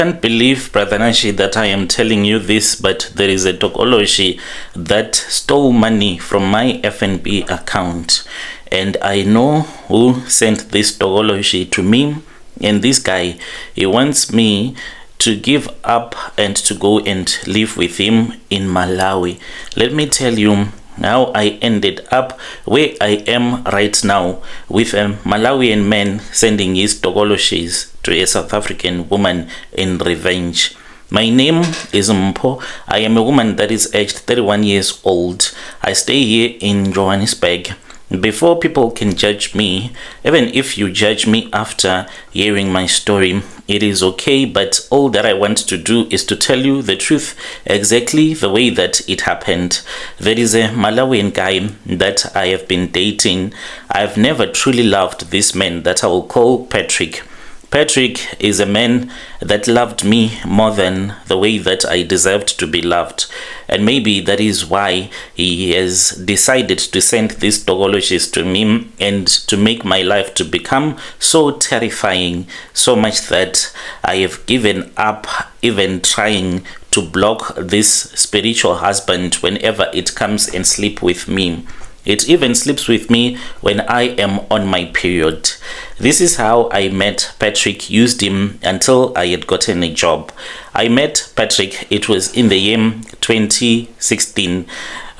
Can't believe, Brother Nashi, that I am telling you this, but there is a Tokoloshe that stole money from my FNB account. And I know who sent this Tokoloshe to me. And this guy, he wants me to give up and to go and live with him in Malawi. Let me tell you how I ended up where I am right now, with a Malawian man sending his Tokoloshes to a South African woman in revenge. My name is Mpo. I am a woman that is aged 31 years old. I stay here in Johannesburg. Before people can judge me, even if you judge me after hearing my story, it is okay, but all that I want to do is to tell you the truth exactly the way that it happened. There is a Malawian guy that I have been dating. I've never truly loved this man that I will call Patrick. Patrick is a man that loved me more than the way that I deserved to be loved. And maybe that is why he has decided to send these Tokoloshes to me and to make my life to become so terrifying, so much that I have given up even trying to block this spiritual husband whenever it comes and sleep with me. It even sleeps with me when I am on my period. This is how I met Patrick, used him until I had gotten a job. I met Patrick, it was in the year 2016,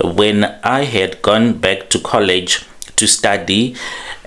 when I had gone back to college to study,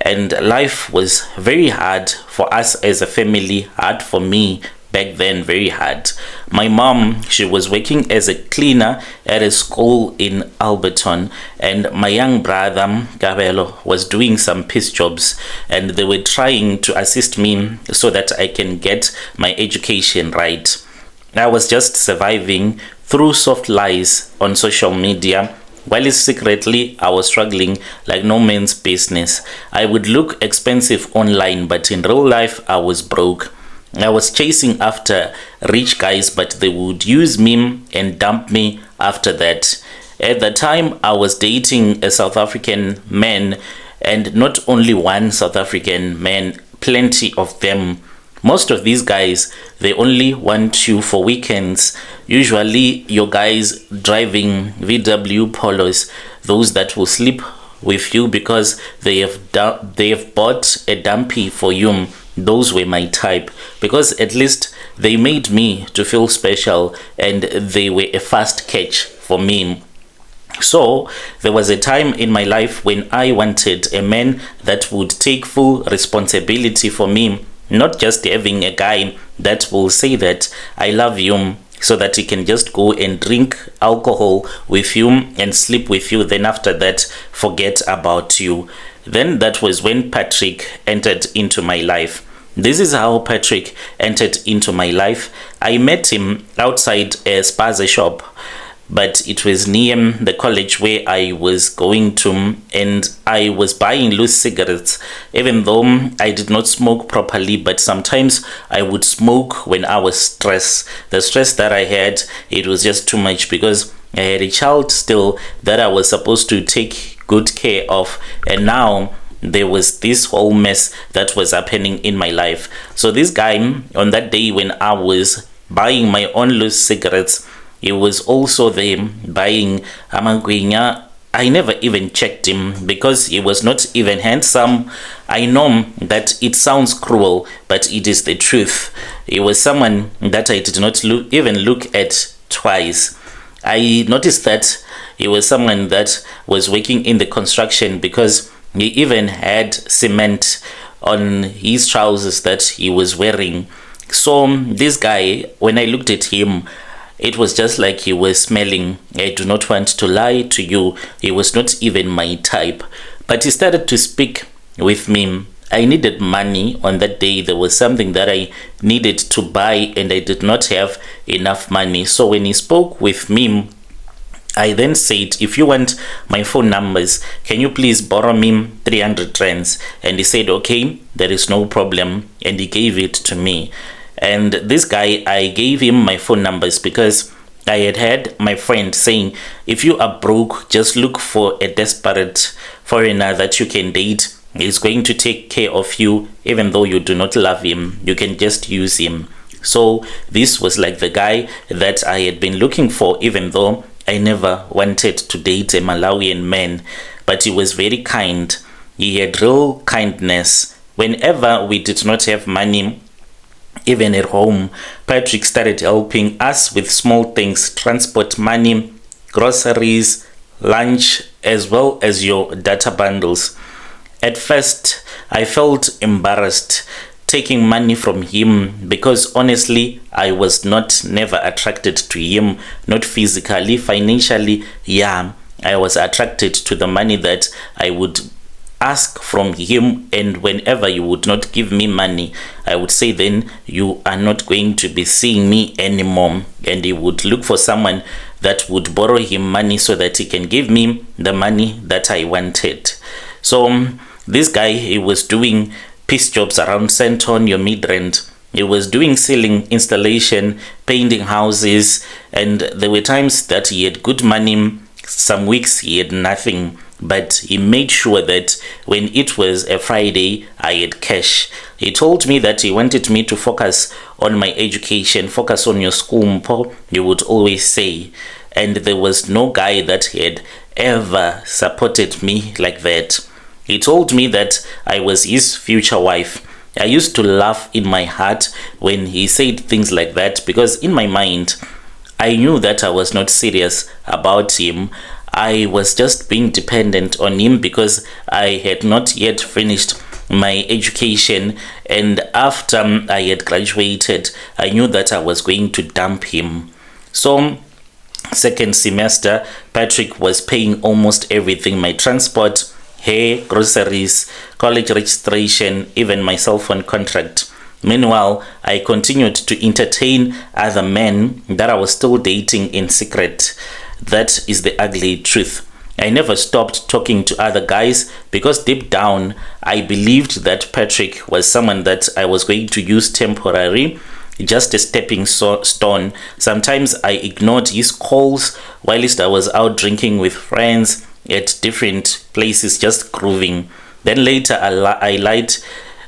and life was very hard for us as a family, hard for me back then, very hard. My mom, she was working as a cleaner at a school in Alberton, and my young brother Gabelo was doing some piece jobs, and they were trying to assist me so that I can get my education right. I was just surviving through soft lies on social media, while secretly I was struggling like no man's business. I would look expensive online, but in real life I was broke. I was chasing after rich guys, but they would use me and dump me after that. At the time, I was dating a South African man, and not only one South African man, plenty of them. Most of these guys, they only want you for weekends. Usually, your guys driving VW Polos, those that will sleep with you because they have bought a dumpy for you. Those were my type, because at least they made me to feel special, and they were a fast catch for me. So there was a time in my life when I wanted a man that would take full responsibility for me, not just having a guy that will say that I love you, so that he can just go and drink alcohol with you and sleep with you, then after that forget about you. Then that was when Patrick entered into my life. This is how Patrick entered into my life. I met him outside a spaza shop, but it was near the college where I was going to, and I was buying loose cigarettes, even though I did not smoke properly, but sometimes I would smoke when I was stressed. The stress that I had, it was just too much, because I had a child still that I was supposed to take good care of, and now there was this whole mess that was happening in my life. So this guy, on that day when I was buying my own loose cigarettes, he was also there buying amangwinya. I never even checked him because he was not even handsome. I know that it sounds cruel, but it is the truth. He was someone that I did not even look at twice. I noticed that he was someone that was working in the construction, because he even had cement on his trousers that he was wearing. So this guy, when I looked at him, it was just like he was smelling. I do not want to lie to you, he was not even my type. But he started to speak with me. I needed money on that day. There was something that I needed to buy, and I did not have enough money. So when he spoke with me, I then said, if you want my phone numbers, can you please borrow me 300 rands? And he said, okay, there is no problem. And he gave it to me. And this guy, I gave him my phone numbers because I had my friend saying, if you are broke, just look for a desperate foreigner that you can date. He's going to take care of you, even though you do not love him. You can just use him. So this was like the guy that I had been looking for, even though I never wanted to date a Malawian man. But he was very kind. He had real kindness. Whenever we did not have money, even at home, Patrick started helping us with small things: transport money, groceries, lunch, as well as your data bundles. At first, I felt embarrassed taking money from him because honestly, I was never attracted to him, not physically, financially. Yeah, I was attracted to the money that I would ask from him, and whenever you would not give me money, I would say, then you are not going to be seeing me anymore, and he would look for someone that would borrow him money so that he can give me the money that I wanted. So this guy, he was doing piece jobs around St. Antonio, Midrand. He was doing ceiling installation, painting houses, and there were times that he had good money. Some weeks he had nothing, but he made sure that when it was a Friday, I had cash. He told me that he wanted me to focus on my education, focus on your school, Mpo, he would always say. And there was no guy that had ever supported me like that. He told me that I was his future wife. I used to laugh in my heart when he said things like that, because in my mind, I knew that I was not serious about him. I was just being dependent on him because I had not yet finished my education, and after I had graduated, I knew that I was going to dump him. So second semester, Patrick was paying almost everything: my transport, hair, groceries, college registration, even my cell phone contract. Meanwhile, I continued to entertain other men that I was still dating in secret. That is the ugly truth. I never stopped talking to other guys because deep down, I believed that Patrick was someone that I was going to use temporarily, just a stepping stone. Sometimes I ignored his calls whilst I was out drinking with friends at different places, just grooving. Then later I lied,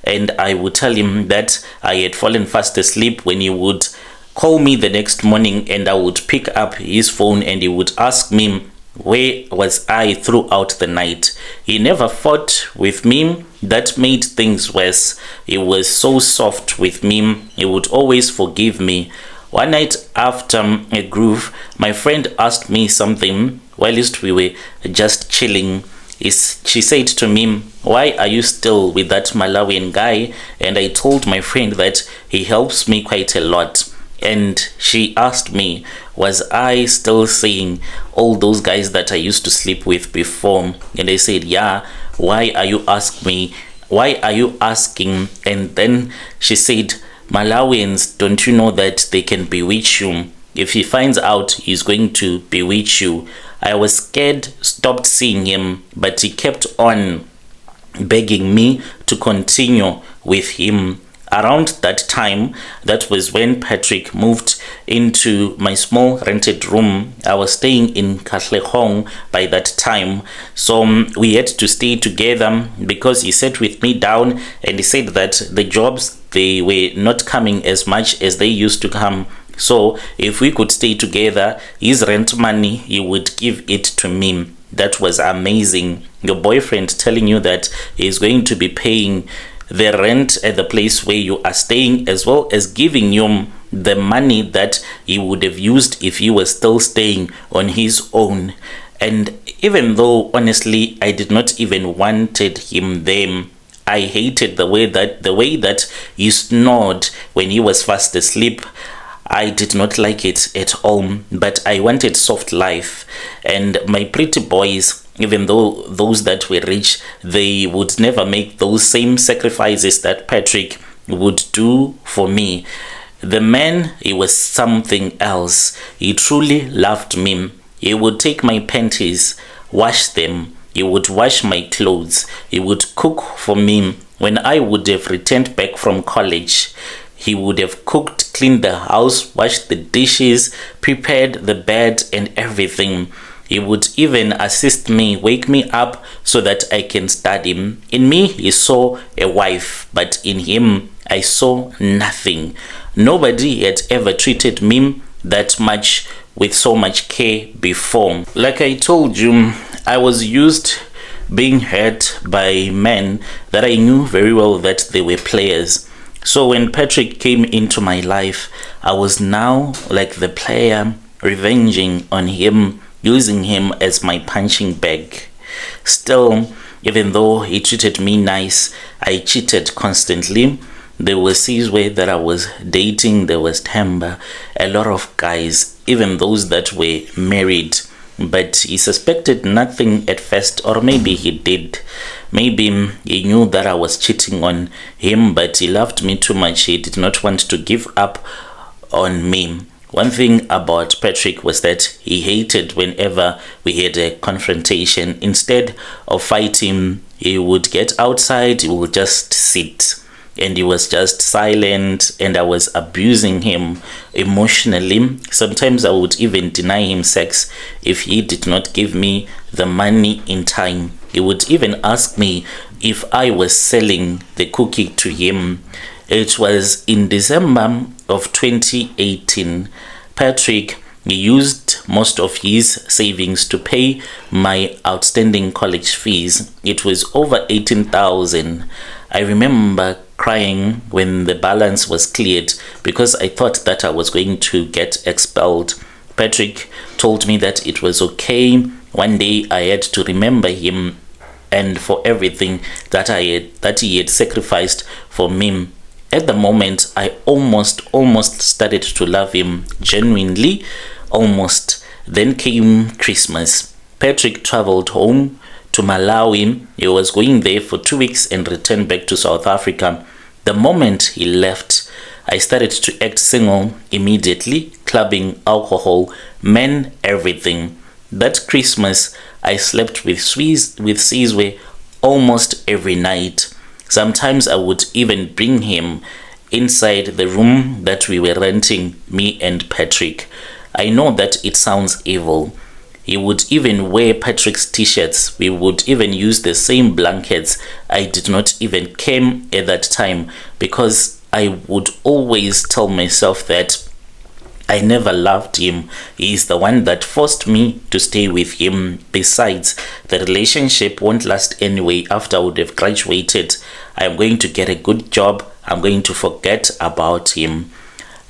and I would tell him that I had fallen fast asleep when he would call me the next morning, and I would pick up his phone and he would ask me where was I throughout the night. He never fought with me. That made things worse. He was so soft with me. He would always forgive me. One night after a groove, my friend asked me something whilst we were just chilling. She said to me, "Why are you still with that Malawian guy?" And I told my friend that he helps me quite a lot. And she asked me, was I still seeing all those guys that I used to sleep with before? And I said, yeah. Why are you asking me? Why are you asking? And then she said, Malawians, don't you know that they can bewitch you? If he finds out, he's going to bewitch you. I was scared, stopped seeing him, but he kept on begging me to continue with him. Around that time, that was when Patrick moved into my small rented room. I was staying in Katlehong by that time, so we had to stay together because he sat with me down and he said that the jobs, they were not coming as much as they used to come. So if we could stay together, his rent money, he would give it to me. That was amazing. Your boyfriend telling you that he's going to be paying the rent at the place where you are staying, as well as giving you the money that he would have used if he was still staying on his own. And even though honestly I did not even wanted him there, I hated the way that he snored when he was fast asleep. I did not like it at all, but I wanted soft life. And my pretty boys, even though those that were rich, they would never make those same sacrifices that Patrick would do for me. The man, he was something else. He truly loved me. He would take my panties, wash them. He would wash my clothes. He would cook for me when I would have returned back from college. He would have cooked, cleaned the house, washed the dishes, prepared the bed and everything. He would even assist me, wake me up so that I can study. In me, he saw a wife, but in him, I saw nothing. Nobody had ever treated me that much with so much care before. Like I told you, I was used being hurt by men that I knew very well that they were players. So when Patrick came into my life, I was now like the player, revenging on him, using him as my punching bag. Still, even though he treated me nice, I cheated constantly. There were Sizwe that I was dating, there was Tamba, a lot of guys, even those that were married. But he suspected nothing at first, or maybe he did. Maybe he knew that I was cheating on him, but he loved me too much. He did not want to give up on me. One thing about Patrick was that he hated whenever we had a confrontation. Instead of fighting, he would get outside, he would just sit. And he was just silent, and I was abusing him emotionally. Sometimes I would even deny him sex if he did not give me the money in time. He would even ask me if I was selling the cookie to him. It was in December of 2018. Patrick used most of his savings to pay my outstanding college fees. It was over 18,000. I remember crying when the balance was cleared because I thought that I was going to get expelled. Patrick told me that it was okay. One day I had to remember him and for everything that he had sacrificed for me. At the moment, I almost started to love him genuinely, almost. Then came Christmas. Patrick traveled home to Malawi. He was going there for 2 weeks and returned back to South Africa. The moment he left, I started to act single immediately, clubbing, alcohol, men, everything. That Christmas, I slept with Sizwe almost every night. Sometimes I would even bring him inside the room that we were renting, me and Patrick. I know that it sounds evil. He would even wear Patrick's t-shirts. We would even use the same blankets. I did not even care at that time because I would always tell myself that I never loved him. He is the one that forced me to stay with him. Besides, the relationship won't last anyway. After I would have graduated, I am going to get a good job. I'm going to forget about him.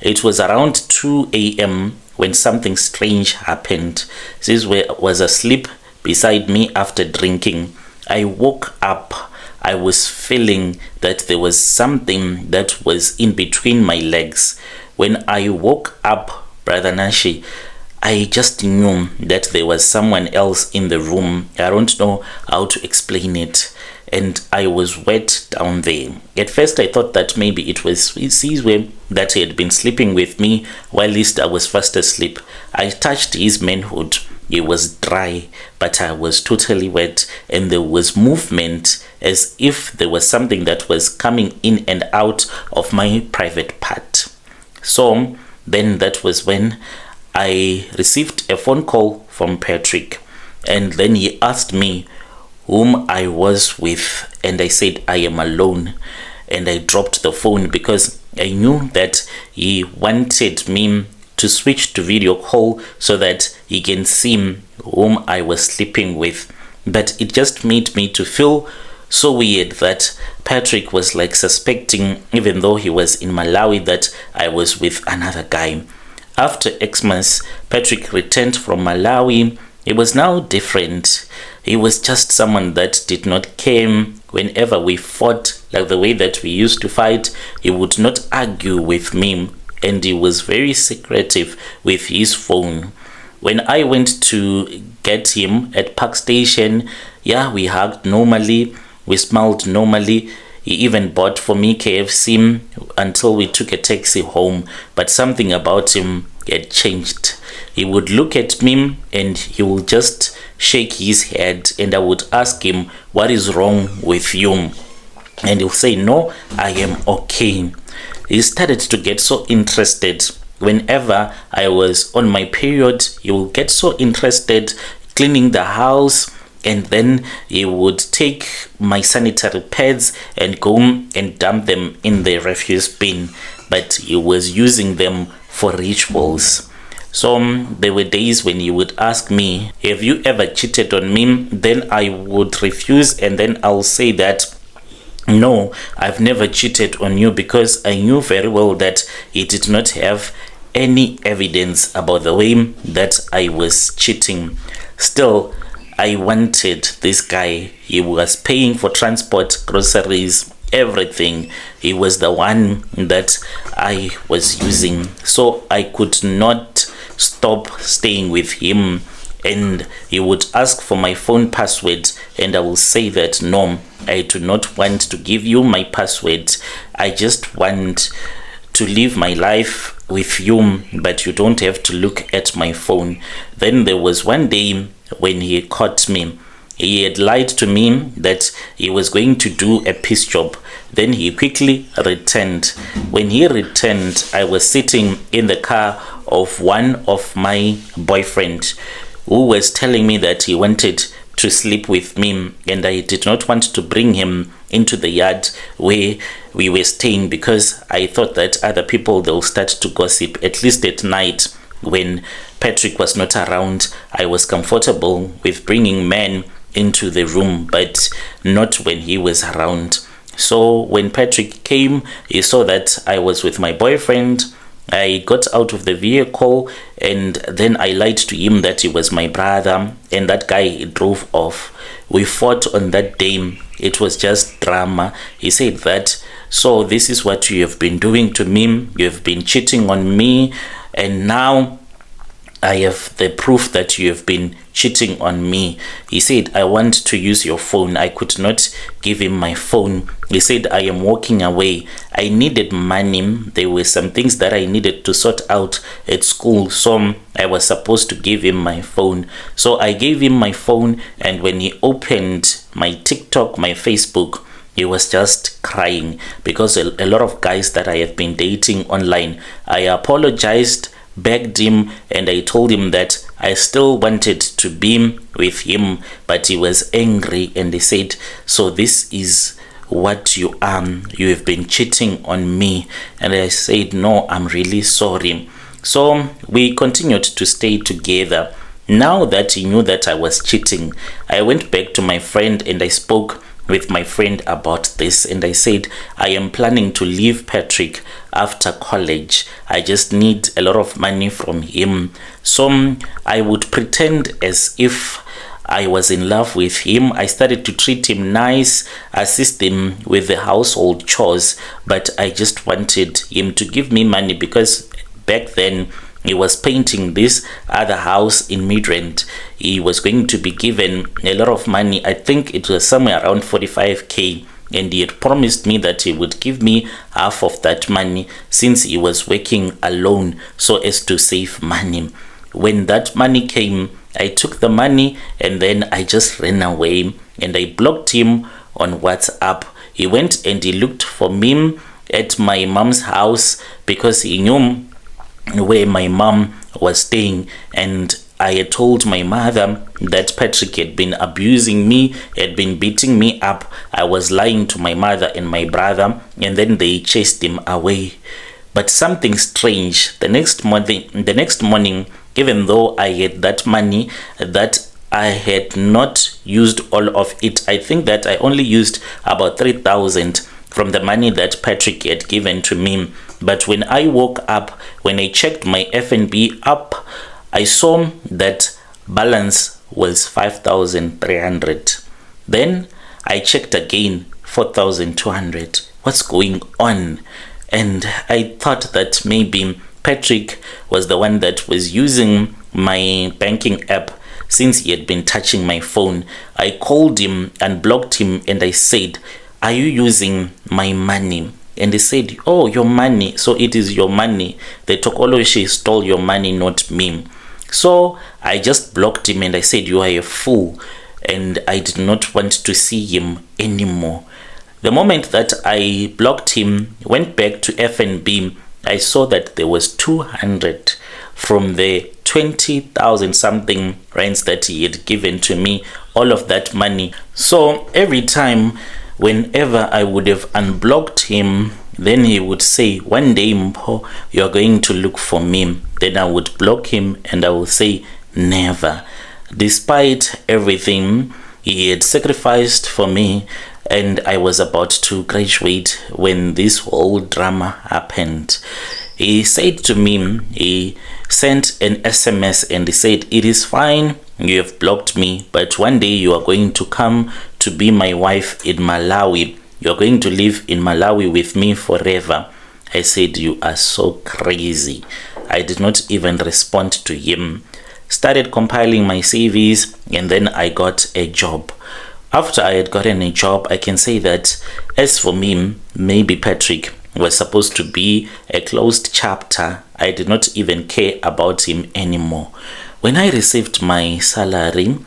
It was around 2 a.m. when something strange happened. Sizwe was asleep beside me after drinking. I woke up. I was feeling that there was something that was in between my legs. When I woke up, Brother Nashi, I just knew that there was someone else in the room. I don't know how to explain it. And I was wet down there. At first I thought that maybe it was Sizwe that he had been sleeping with me while I was fast asleep. I touched his manhood. It was dry, but I was totally wet, and there was movement as if there was something that was coming in and out of my private part. So then that was when I received a phone call from Patrick, and then he asked me whom I was with, and I said I am alone, and I dropped the phone because I knew that he wanted me to switch to video call so that he can see whom I was sleeping with. But it just made me to feel so weird that Patrick was like suspecting, even though he was in Malawi, that I was with another guy. After Xmas, Patrick returned from Malawi. He was now different. He was just someone that did not care. Whenever we fought, like the way that we used to fight, he would not argue with me, and he was very secretive with his phone. When I went to get him at Park Station, yeah, we hugged normally, we smiled normally. He even bought for me KFC until we took a taxi home. But something about him had changed. He would look at me and he would just shake his head, and I would ask him, what is wrong with you? And he'll say, no, I am okay. He started to get so interested. Whenever I was on my period, he will get so interested cleaning the house, and then he would take my sanitary pads and go and dump them in the refuse bin, but he was using them for rituals. So there were days when he would ask me, have you ever cheated on me? Then I would refuse, and then I'll say that no, I've never cheated on you, because I knew very well that he did not have any evidence about the way that I was cheating. Still, I wanted this guy. He was paying for transport, groceries, everything. He was the one that I was using, so I could not stop staying with him. And he would ask for my phone password, and I will say that no, I do not want to give you my password. I just want to live my life with you, but you don't have to look at my phone. Then there was one day when he caught me. He had lied to me that he was going to do a piece job. Then he quickly returned. When he returned, I was sitting in the car of one of my boyfriend, who was telling me that he wanted to sleep with me, and I did not want to bring him into the yard where we were staying, because I thought that other people, they'll start to gossip. At least at night when Patrick was not around, I was comfortable with bringing men into the room, but not when he was around. So when Patrick came, he saw that I was with my boyfriend. I got out of the vehicle, and then I lied to him that he was my brother, and that guy drove off. We fought on that day. It was just drama. He said that, so this is what you have been doing to me. You have been cheating on me, and now I have the proof that you have been cheating on me. He said, I want to use your phone. I could not give him my phone. He said, I am walking away. I needed money. There were some things that I needed to sort out at school, so I was supposed to give him my phone. So I gave him my phone, and when he opened my TikTok, my Facebook, he was just crying, because a lot of guys that I have been dating online, I apologized, begged him, and I told him that I still wanted to be with him, but he was angry, and he said, so this is what you are, you have been cheating on me. And I said, no, I'm really sorry. So we continued to stay together. Now that he knew that I was cheating, I went back to my friend and I spoke with my friend about this, and I said, I am planning to leave Patrick after college. I just need a lot of money from him. So I would pretend as if I was in love with him. I started to treat him nice, assist him with the household chores, but I just wanted him to give me money, because back then he was painting this other house in Midrand. He was going to be given a lot of money. I think it was somewhere around 45k, and he had promised me that he would give me half of that money, since he was working alone, so as to save money. When that money came, I took the money, and then I just ran away, and I blocked him on WhatsApp. He went and he looked for me at my mom's house, because he knew where my mom was staying, and I had told my mother that Patrick had been abusing me, had been beating me up. I was lying to my mother and my brother, and then they chased him away. But something strange, the next morning, even though I had that money that I had not used all of it, I think that I only used about 3,000 from the money that Patrick had given to me. But when I woke up, when I checked my FNB app, I saw that balance was 5,300. Then I checked again, 4,200. What's going on? And I thought that maybe Patrick was the one that was using my banking app, since he had been touching my phone. I called him and blocked him, and I said, are you using my money? And he said, oh, your money. So it is your money. The Tokoloshe stole your money, not me. So I just blocked him, and I said, you are a fool. And I did not want to see him anymore. The moment that I blocked him, went back to FNB, I saw that there was 200 from the 20,000 something rands that he had given to me all of that money. So every time, whenever I would have unblocked him, then he would say, one day, Mpho, you're going to look for me. Then I would block him and I will say, never. Despite everything he had sacrificed for me, and I was about to graduate when this whole drama happened. He said to me, he sent an SMS and he said, it is fine, you have blocked me, but one day you are going to come to be my wife in Malawi. You are going to live in Malawi with me forever. I said, you are so crazy. I did not even respond to him. Started compiling my CVs, and then I got a job. After I had gotten a job, I can say that, as for me, maybe Patrick was supposed to be a closed chapter. I did not even care about him anymore. When I received my salary,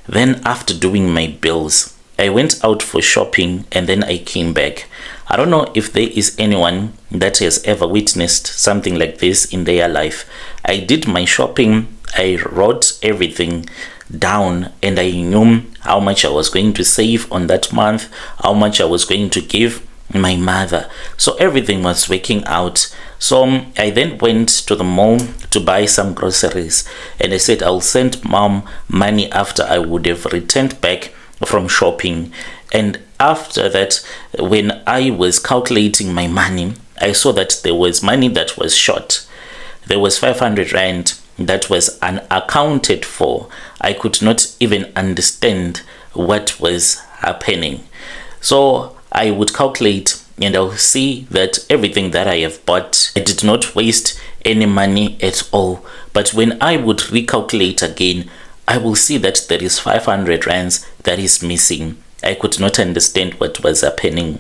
then after doing my bills, I went out for shopping and then I came back. I don't know if there is anyone that has ever witnessed something like this in their life. I did my shopping, I wrote everything down, and I knew how much I was going to save on that month, how much I was going to give my mother. So everything was working out. So I then went to the mall to buy some groceries, and I said I'll send mom money after I would have returned back from shopping. And after that, when I was calculating my money, I saw that there was money that was short. There was 500 rand that was unaccounted for. I could not even understand what was happening. So I would calculate and I'll see that everything that I have bought, I did not waste any money at all. But when I would recalculate again, I will see that there is 500 rands that is missing. I could not understand what was happening.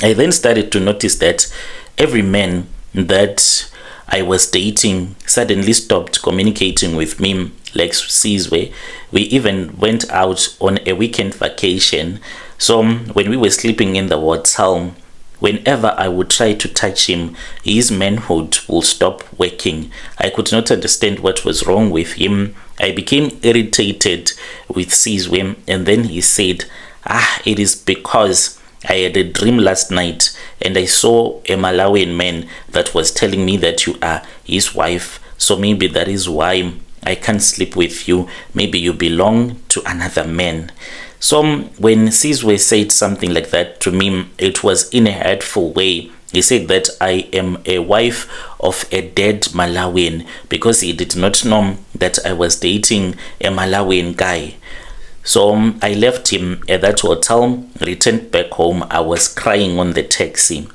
I then started to notice that every man that I was dating suddenly stopped communicating with me, like Sizwe. We even went out on a weekend vacation. So when we were sleeping in the hotel, whenever I would try to touch him, his manhood will stop working. I could not understand what was wrong with him. I became irritated with Sizwe, and then he said, it is because I had a dream last night and I saw a Malawian man that was telling me that you are his wife. So maybe that is why I can't sleep with you. Maybe you belong to another man. So when Sizwe said something like that to me, it was in a hurtful way. He said that I am a wife of a dead Malawian because he did not know that I was dating a Malawian guy. So I left him at that hotel, returned back home. I was crying on the taxi.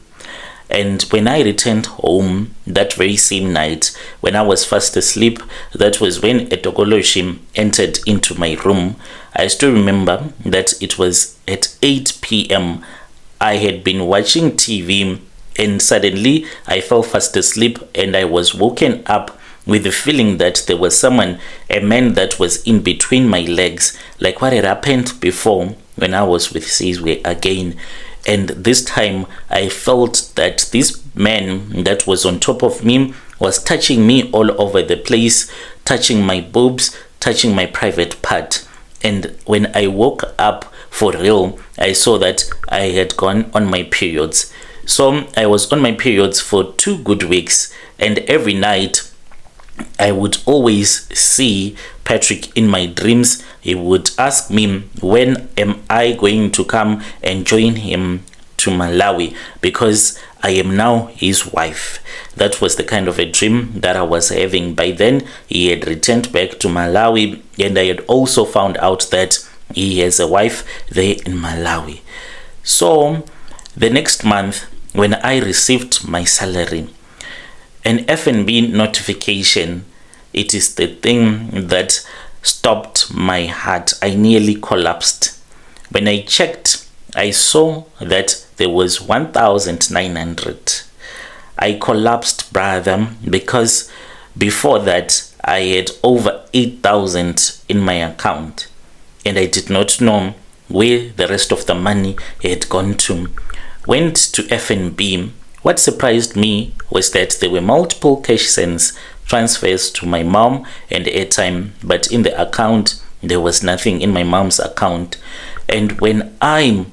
And when I returned home that very same night, when I was fast asleep, that was when a Tokoloshe entered into my room. I still remember that it was at 8 p.m. I had been watching TV and suddenly I fell fast asleep and I was woken up with the feeling that there was someone, a man that was in between my legs, like what had happened before when I was with Sizwe again. And this time I felt that this man that was on top of me was touching me all over the place, touching my boobs, touching my private part. And when I woke up for real, I saw that I had gone on my periods. So I was on my periods for 2 good weeks, and every night I would always see Patrick in my dreams. He would ask me, when am I going to come and join him to Malawi, because I am now his wife. That was the kind of a dream that I was having. By then he had returned back to Malawi, and I had also found out that he has a wife there in Malawi. So the next month, when I received my salary, an FNB notification, it is the thing that stopped my heart. I nearly collapsed. When I checked, I saw that there was 1,900. I collapsed, brother, because before that I had over 8,000 in my account, and I did not know where the rest of the money had gone to. Went to FNB. What surprised me was that there were multiple cash sends, transfers to my mom and airtime, but in the account There was nothing in my mom's account. And when I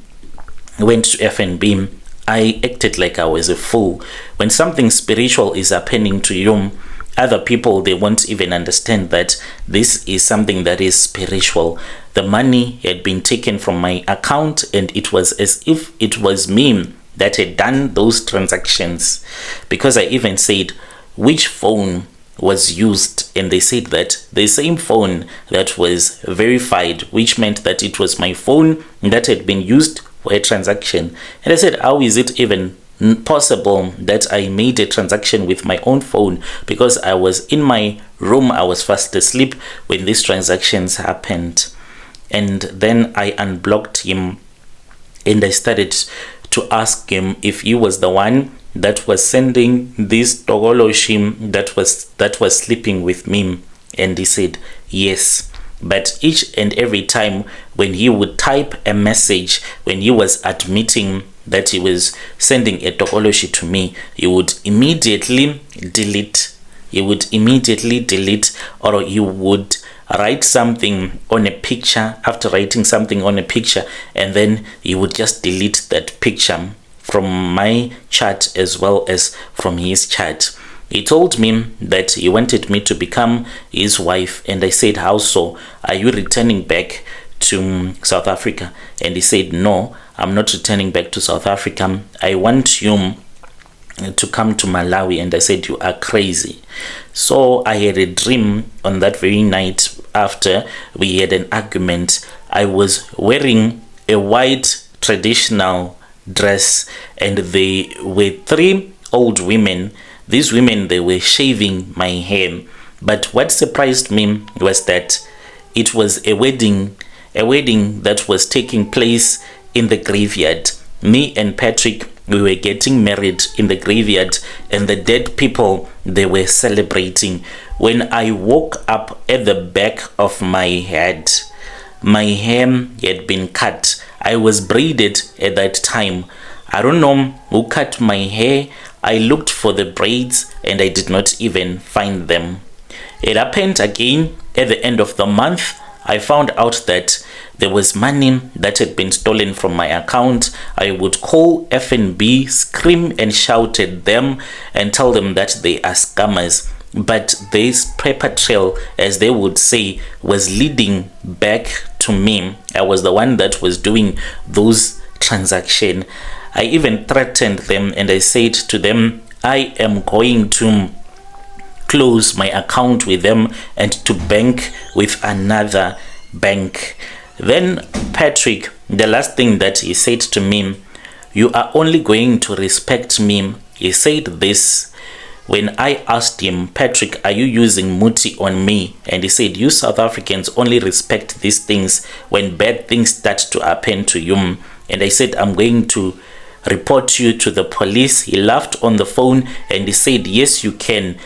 went to FNB, I acted like I was a fool. When something spiritual is happening to you, other people, they won't even understand that this is something that is spiritual. The money had been taken from my account, and it was as if it was me that had done those transactions, because I even said which phone was used, and they said that the same phone that was verified, which meant that it was my phone that had been used for a transaction. And I said, how is it even possible that I made a transaction with my own phone? Because I was in my room, I was fast asleep when these transactions happened. And then I unblocked him, and I started to ask him if he was the one that was sending this Tokoloshe that was sleeping with me. And he said yes. But each and every time when he would type a message, when he was admitting that he was sending a Tokoloshe to me, he would immediately delete. Or he would write something on a picture. After writing something on a picture, and then he would just delete that picture from my chat as well as from his chat. He told me that he wanted me to become his wife, and I said, how so? Are you returning back to South Africa? And he said, no, I'm not returning back to South Africa. I want you to come to Malawi. And I said, you are crazy. So I had a dream on that very night after we had an argument. I was wearing a white traditional dress, and they were 3 old women. These women, they were shaving my hair. But what surprised me was that it was a wedding that was taking place in the graveyard. Me and Patrick, we were getting married in the graveyard, and the dead people, they were celebrating. When I woke up, at the back of my head, my hair had been cut. I was braided at that time. I don't know who cut my hair. I looked for the braids and I did not even find them. It happened again at the end of the month. I found out that there was money that had been stolen from my account. I would call FNB, scream and shout at them and tell them that they are scammers. But this paper trail, as they would say, was leading back to me. I was the one that was doing those transactions. I even threatened them, and I said to them, I am going to close my account with them and to bank with another bank. Then Patrick, the last thing that he said to me, you are only going to respect me. He said this when I asked him, Patrick, are you using muti on me? And he said, you South Africans only respect these things when bad things start to happen to you. And I said, I'm going to report you to the police. He laughed on the phone and he said, yes, you can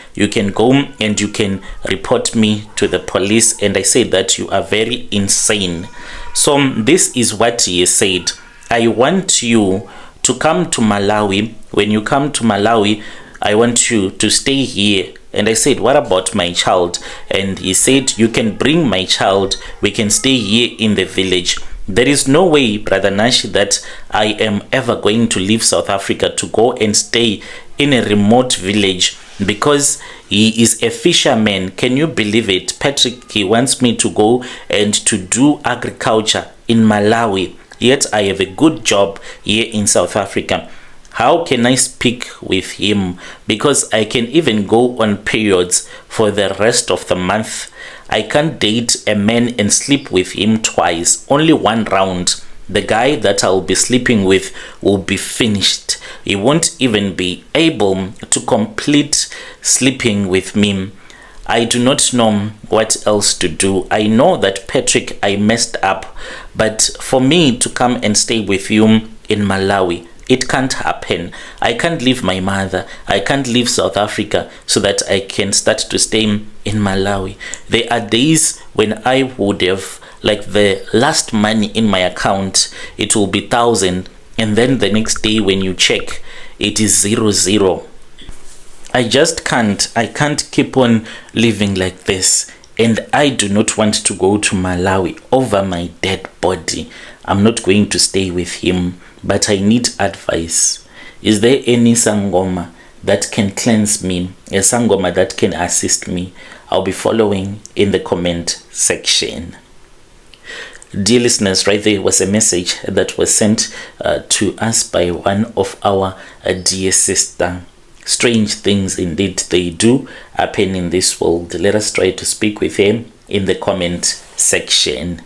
go and you can report me to the police. And I said that you are very insane. So this is what he said. I want you to come to Malawi. When you come to Malawi, I want you to stay here. And I said, what about my child? And he said, you can bring my child. We can stay here in the village. There is no way, Brother Nashi, that I am ever going to leave South Africa to go and stay in a remote village, because he is a fisherman. Can you believe it? Patrick, he wants me to go and to do agriculture in Malawi, yet I have a good job here in South Africa. How can I speak with him? Because I can even go on periods for the rest of the month. I can't date a man and sleep with him twice. Only one round. The guy that I'll be sleeping with will be finished. He won't even be able to complete sleeping with me. I do not know what else to do. I know that, Patrick, I messed up. But for me to come and stay with you in Malawi, it can't happen. I can't leave my mother. I can't leave South Africa so that I can start to stay in Malawi. There are days when I would have, like, the last money in my account, it will be 1,000, and then the next day when you check, it is 0. I just can't. I can't keep on living like this. and I do not want to go to Malawi over my dead body, I'm not going to stay with him, but I need advice. Is there any sangoma that can cleanse me, a sangoma that can assist me? I'll be following in the comment section. Dear listeners, right there was a message that was sent to us by one of our dear sister. Strange things indeed they do happen in this world. Let us try to speak with him in the comment section.